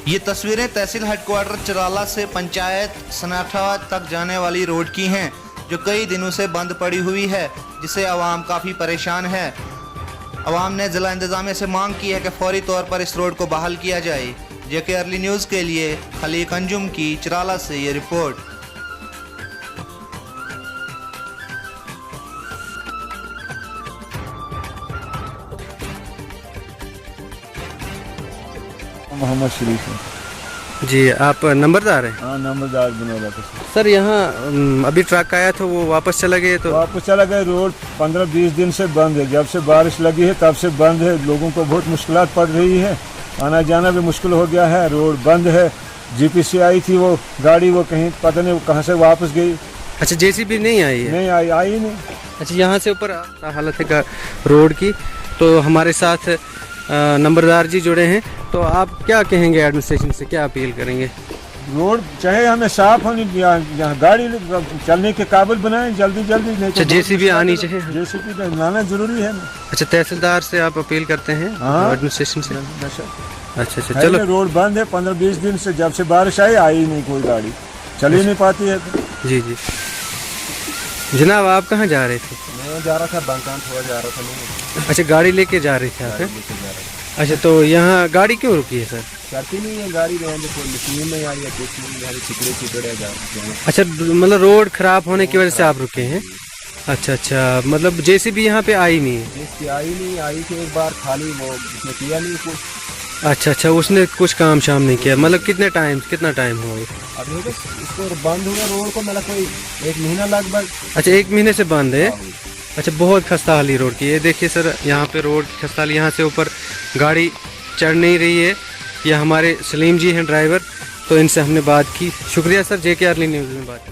یہ تصویریں تحصیل head quarter چرالہ سے پنچایت سناٹھا تک جانے والی روڈ کی ہیں جو کئی دنوں سے بند پڑی ہوئی ہے، جس سے عوام کافی پریشان ہے۔ عوام نے ضلع انتظامیہ سے مانگ کی ہے کہ فوری طور پر اس روڈ کو بحال کیا جائے۔ جے کے ارلی نیوز کے لیے خلیق انجم کی چرالہ سے یہ رپورٹ۔ محمد شریف ہے جی، آپ نمبردار ہیں؟ ہاں، نمبردار بنولا کا سر یہاں ابھی ٹرک آیا تھا، وہ واپس چلا گئے تو واپس چلا گیا۔ روڈ 15-20 دن سے بند ہے، جب سے بارش لگی ہے تب سے بند ہے۔ لوگوں کو بہت مشکلات پڑ رہی ہے، آنا جانا بھی مشکل ہو گیا ہے۔ روڈ بند ہے۔ جی پی سی آئی تھی، وہ گاڑی وہ کہیں پتہ نہیں کہاں سے واپس گئی۔ اچھا، جے سی بی نہیں آئی ہے؟ نہیں آئی نہیں۔ اچھا، یہاں سے اوپر حالت ہے روڈ کی، تو ہمارے ساتھ نمبردار جی جڑے ہیں، تو آپ کیا کہیں گے ایڈمنسٹریشن سے، کیا اپیل کریں گے؟ روڈ چاہے ہمیں صاف ہونی، یہاں گاڑی چلنے کے قابل بنائیں جلدی جلدی۔ اچھا، جے سی بی آنی چاہیے؟ جے سی بی لانا ضروری ہے۔ اچھا، تحصیلدار سے آپ اپیل کرتے ہیں ایڈمنسٹریشن سے؟ اچھا اچھا، چلو۔ روڈ بند ہے 15-20 دن سے، جب سے بارش آئی نہیں، کوئی گاڑی چل ہی نہیں پاتی ہے۔ جی جی جناب، آپ کہاں جا رہے تھے؟ میں جا رہا تھا بنکان، تھوڑا جا رہا تھا۔ اچھا، گاڑی لے کے جا رہے تھے آپ؟ اچھا، تو یہاں گاڑی کیوں رکی ہے سر؟ چلتی نہیں ہے گاڑی، مشین نہیں آئی ہے، کچھ نہیں، چکڑے اچھا، مطلب روڈ خراب ہونے کی وجہ سے آپ رکے ہیں؟ اچھا اچھا، مطلب جے سی بی یہاں پہ آئی نہیں ہے؟ آئی تھی ایک بار، خالی وہ اس نے کیا نہیں کچھ۔ اچھا اچھا، اس نے کچھ کام شام نہیں کیا؟ مطلب کتنا ٹائم ہوا؟ ابھی اس کو بند ہوا روڈ کو، مطلب کوئی 1 مہینہ لگ بھگ۔ اچھا، 1 مہینے سے بند ہے؟ اچھا، بہت خستہ حالی روڈ کی۔ یہ دیکھیے سر، یہاں پہ روڈ خستہ حالی، یہاں سے اوپر گاڑی چڑھ نہیں رہی ہے۔ یہ ہمارے سلیم جی ہیں ڈرائیور، تو ان سے ہم نے بات کی۔ شکریہ سر، جے کے ارلی نیوز میں بات کی۔